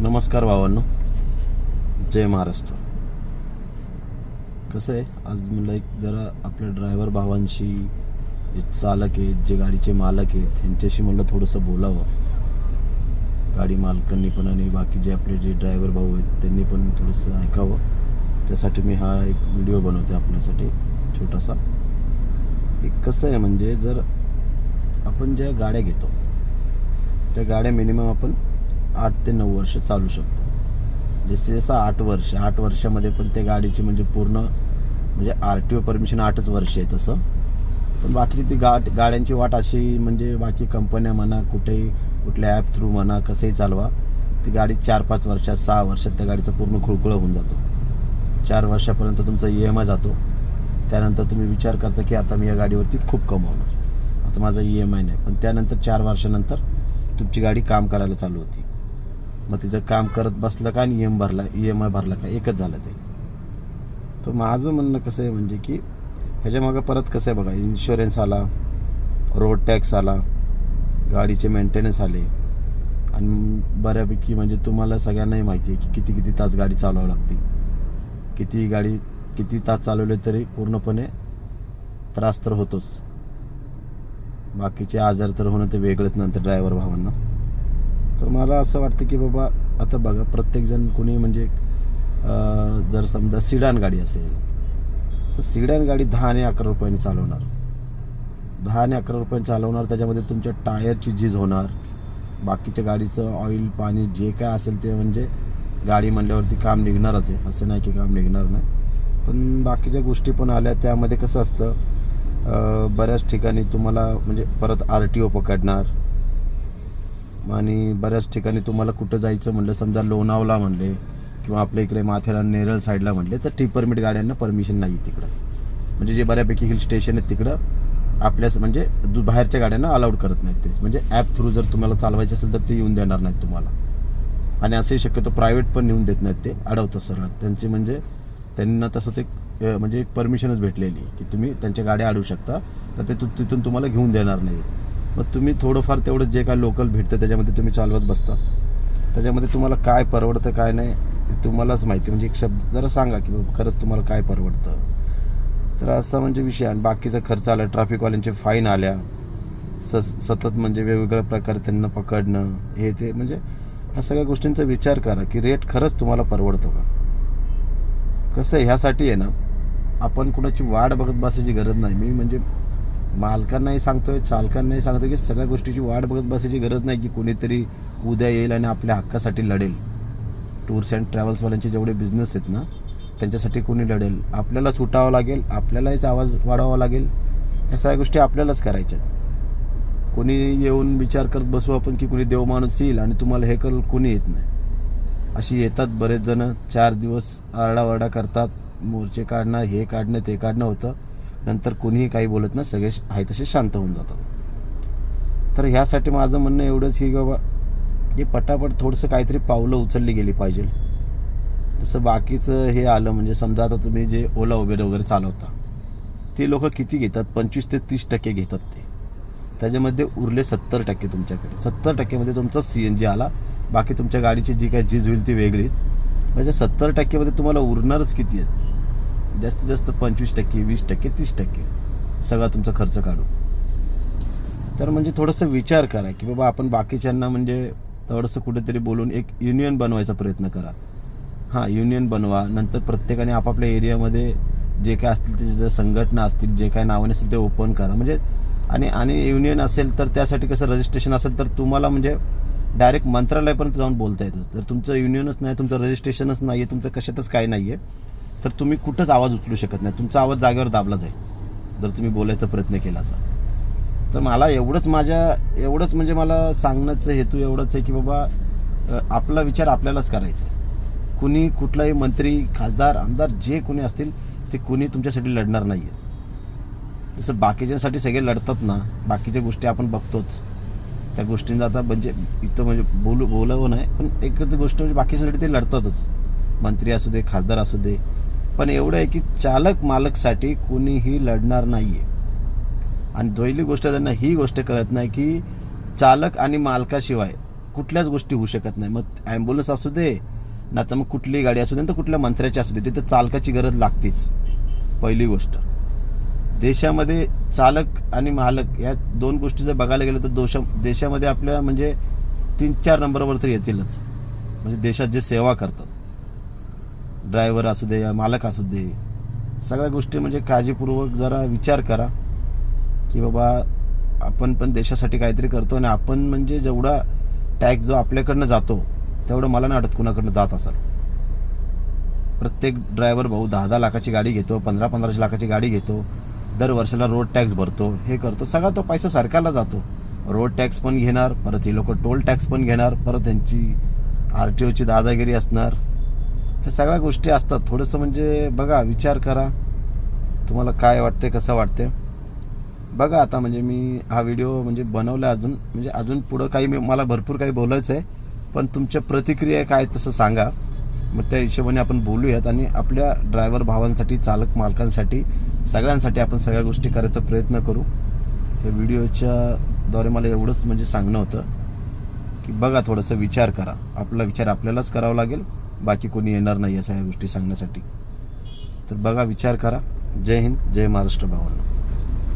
नमस्कार भावांनो, जय महाराष्ट्र. कसं आहे, आज मला एक जरा आपल्या ड्रायव्हर भावांशी, जे चालक आहेत, जे गाडीचे मालक आहेत, त्यांच्याशी मला थोडंसं बोलावं. गाडी मालकांनी पण आणि बाकी जे आपले जे ड्रायव्हर भाऊ आहेत त्यांनी पण थोडंसं ऐकावं. त्यासाठी मी हा एक व्हिडिओ बनवते आपल्यासाठी छोटासा. एक कसं आहे म्हणजे, जर आपण ज्या गाड्या घेतो त्या गाड्या मिनिमम आपण 8 ते 9 वर्ष चालू शकतो. जसं 8 वर्षामध्ये पण त्या गाडीची म्हणजे पूर्ण म्हणजे RTO परमिशन 8च वर्ष आहे तसं. पण बाकीची ती गाड्यांची वाट अशी म्हणजे बाकी कंपन्या म्हणा, कुठेही कुठल्या ॲप थ्रू म्हणा, कसंही चालवा, ती गाडी 4-5 वर्षात 6 वर्षात त्या गाडीचं पूर्ण खुळखुळं होऊन जातो. 4 वर्षापर्यंत तुमचा EMI जातो. त्यानंतर तुम्ही विचार करता की आता मी या गाडीवरती खूप कमवणार, आता माझा EMI नाही. पण त्यानंतर 4 वर्षानंतर तुमची गाडी काम करायला चालू होती. मग तिचं काम करत बसलं का आणि EMI भरला का, एकच झालं ते. तर माझं म्हणणं कसं आहे म्हणजे की ह्याच्यामागं परत कसं आहे बघा, इन्शुरन्स आला, रोड टॅक्स आला, गाडीचे मेंटेनन्स आले, आणि बऱ्यापैकी म्हणजे तुम्हाला सगळ्यांनाही माहिती आहे की किती तास गाडी चालवावी लागते. किती तास चालवले तरी पूर्णपणे त्रास तर होतोच. बाकीचे आजार तर होणं ते वेगळंच नंतर ड्रायव्हर भावांना. तर मला असं वाटतं की बाबा, आता बघा, प्रत्येकजण कोणी म्हणजे जर समजा सिडान गाडी असेल तर सिडान गाडी 10 आणि 11 रुपयांनी चालवणार. 10 आणि 11 रुपयांनी चालवणार. त्याच्यामध्ये तुमच्या टायरची झीज होणार, बाकीच्या गाडीचं ऑइल पाणी जे काय असेल ते, म्हणजे गाडी म्हणल्यावरती काम निघणारच आहे, असं नाही की काम निघणार नाही. पण बाकीच्या गोष्टी पण आल्या. त्यामध्ये कसं असतं, बऱ्याच ठिकाणी तुम्हाला म्हणजे परत RTO पकडणार, आणि बऱ्याच ठिकाणी तुम्हाला कुठं जायचं म्हणलं, समजा लोणावळा म्हणले किंवा आपल्या इकडे माथेरान नेरळ साईडला म्हणले, तर टी परमिट गाड्यांना परमिशन नाही तिकडं. म्हणजे जे बऱ्यापैकी हिल स्टेशन आहेत तिकडं आपल्याच म्हणजे बाहेरच्या गाड्यांना अलाउड करत नाहीत. तेच म्हणजे ॲप थ्रू जर तुम्हाला चालवायचं असेल तर ते येऊन देणार नाहीत तुम्हाला. आणि असंही शक्यतो प्रायव्हेट पण येऊन देत नाहीत, ते अडवतात सरळ. त्यांचे म्हणजे त्यांना तसं ते म्हणजे एक परमिशनच भेटलेली की तुम्ही त्यांच्या गाड्या अडवू शकता, तर ते तिथून तुम्हाला घेऊन देणार नाही. मग तुम्ही थोडंफार तेवढं जे काय लोकल भेटतं त्याच्यामध्ये तुम्ही चालवत बसता. त्याच्यामध्ये तुम्हाला काय परवडतं काय नाही तुम्हालाच माहिती. म्हणजे एक शब्द जरा सांगा की बाबा खरंच तुम्हाला काय परवडतं. तर असा म्हणजे विषय. आणि बाकीचा खर्च आला, ट्रॅफिकवाल्यांचे फाईन आल्या, सतत म्हणजे वेगवेगळ्या प्रकारे त्यांना पकडणं, हे ते, म्हणजे ह्या सगळ्या गोष्टींचा विचार करा की रेट खरंच तुम्हाला परवडतो का. कसं आहे, ह्यासाठी आहे ना, आपण कुणाची वाट बघत बसायची गरज नाही. मी म्हणजे मालकांनाही सांगतोय, चालकांनाही सांगतोय की सगळ्या गोष्टीची वाट बघत बसायची गरज नाही की कोणीतरी उद्या येईल आणि आपल्या हक्कासाठी लढेल. टूर्स अँड ट्रॅव्हल्सवाल्यांचे जेवढे बिझनेस आहेत ना, त्यांच्यासाठी कोणी लढेल. आपल्याला सुटावं लागेल, आपल्यालाच आवाज वाढवावा लागेल. ह्या सगळ्या गोष्टी आपल्यालाच करायच्या. कोणी येऊन विचार करत बसू आपण की कोणी देव माणूस येईल आणि तुम्हाला हे करेल, कोणी येत नाही. अशी येतात बरेच जण, 4 दिवस आरडाओरडा करतात, मोर्चे काढणं, हे काढणं, ते काढणं होतं. नंतर कोणीही काही बोलत नाही, सगळे आहे तसे शांत होऊन जातात. तर ह्यासाठी माझं म्हणणं एवढंच की बाबा, हे पटापट थोडंसं काहीतरी पावलं उचलली गेली पाहिजे. जसं बाकीचं हे आलं म्हणजे, समजा आता तुम्ही जे ओला उबेर वगैरे चालवता, ते लोक किती घेतात, 25 ते 30% घेतात ते. त्याच्यामध्ये उरले 70% तुमच्याकडे. 70%मध्ये तुमचा CNG आला, बाकी तुमच्या गाडीची जी काही झीज होईल ती वेगळीच. म्हणजे 70%मध्ये तुम्हाला उरणारच किती आहेत, जास्तीत जास्त 25%, 20%, 30% सगळा तुमचा खर्च काढून. तर म्हणजे थोडंसं विचार करा की बाबा, आपण बाकीच्यांना म्हणजे थोडंसं कुठेतरी बोलून एक युनियन बनवायचा प्रयत्न करा. हां, युनियन बनवा. नंतर प्रत्येकाने आपापल्या एरियामध्ये जे काय असतील ते, जर संघटना असतील, जे काय नावाने असेल ते ओपन करा. म्हणजे आणि युनियन असेल तर त्यासाठी कसं रजिस्ट्रेशन असेल तर तुम्हाला म्हणजे डायरेक्ट मंत्रालयापर्यंत जाऊन बोलता येतं. जर तुमचं युनियनच नाही, तुमचं रजिस्ट्रेशनच नाही आहे, तुमचं कशातच काय नाही आहे, तर तुम्ही कुठंच आवाज उचलू शकत नाही. तुमचा आवाज जागेवर दाबला जाईल जर तुम्ही बोलायचा प्रयत्न केला तर. मला एवढंच म्हणजे मला सांगण्याचा हेतू एवढंच आहे की बाबा, आपला विचार आपल्यालाच करायचा. कुणी कुठलाही मंत्री, खासदार, आमदार जे कोणी असतील ते कुणी तुमच्यासाठी लढणार नाही आहे. जसं बाकीच्यांसाठी सगळे लढतात ना, बाकीच्या गोष्टी आपण बघतोच. त्या गोष्टींचा आता म्हणजे इथं म्हणजे बोलावं नाही, पण एकच गोष्ट म्हणजे बाकीच्यासाठी ते लढतातच. मंत्री असू दे, खासदार असू दे. पण एवढं आहे की चालक मालकसाठी कुणीही लढणार नाही आहे. आणि पहिली गोष्ट त्यांना ही गोष्ट कळत नाही की चालक आणि मालकाशिवाय कुठल्याच गोष्टी होऊ शकत नाही. मग ॲम्ब्युलन्स असू दे ना, तर मग कुठलीही गाडी असू दे, तर कुठल्या मंत्र्याची असू दे, तिथे चालकाची गरज लागतेच. पहिली गोष्ट, देशामध्ये चालक आणि मालक या दोन गोष्टी जर बघायला गेलं तर देशामध्ये आपल्या म्हणजे 3-4 नंबरवर तर येतीलच. म्हणजे देशात जे सेवा करतात, ड्रायव्हर असू दे या मालक असू दे, सगळ्या गोष्टी म्हणजे काळजीपूर्वक जरा विचार करा की बाबा आपण पण देशासाठी काहीतरी करतो आणि आपण म्हणजे जेवढा टॅक्स जो आपल्याकडनं जातो तेवढं मला नाही वाटत कुणाकडनं जात असेल. प्रत्येक ड्रायव्हर भाऊ 10-10 लाखाची गाडी घेतो, 15-15 लाखाची गाडी घेतो, दर वर्षाला रोड टॅक्स भरतो, हे करतो, सगळा तो पैसा सरकारला जातो. रोड टॅक्स पण घेणार, परत ही लोक टोल टॅक्स पण घेणार, परत त्यांची RTOची दादागिरी असणार. हे सगळ्या गोष्टी असतात. थोडंसं म्हणजे बघा, विचार करा, तुम्हाला काय वाटते, कसं वाटते बघा. आता म्हणजे मी हा व्हिडिओ म्हणजे बनवला, अजून पुढं काही मला भरपूर काही बोलायचं आहे, पण तुमच्या प्रतिक्रिया काय तसं सांगा. मग त्या हिशोबाने आपण बोलूयात आणि आपल्या ड्रायव्हर भावांसाठी, चालक मालकांसाठी, सगळ्यांसाठी आपण सगळ्या गोष्टी करायचा प्रयत्न करू. या व्हिडिओच्या द्वारे मला एवढंच म्हणजे सांगणं होतं की बघा, थोडंसं विचार करा. आपला विचार आपल्यालाच करावा लागेल, बाकी कोणी येणार नाही या सगळ्या गोष्टी सांगण्यासाठी. तर बघा, विचार करा. जय हिंद, जय महाराष्ट्र भावांनो.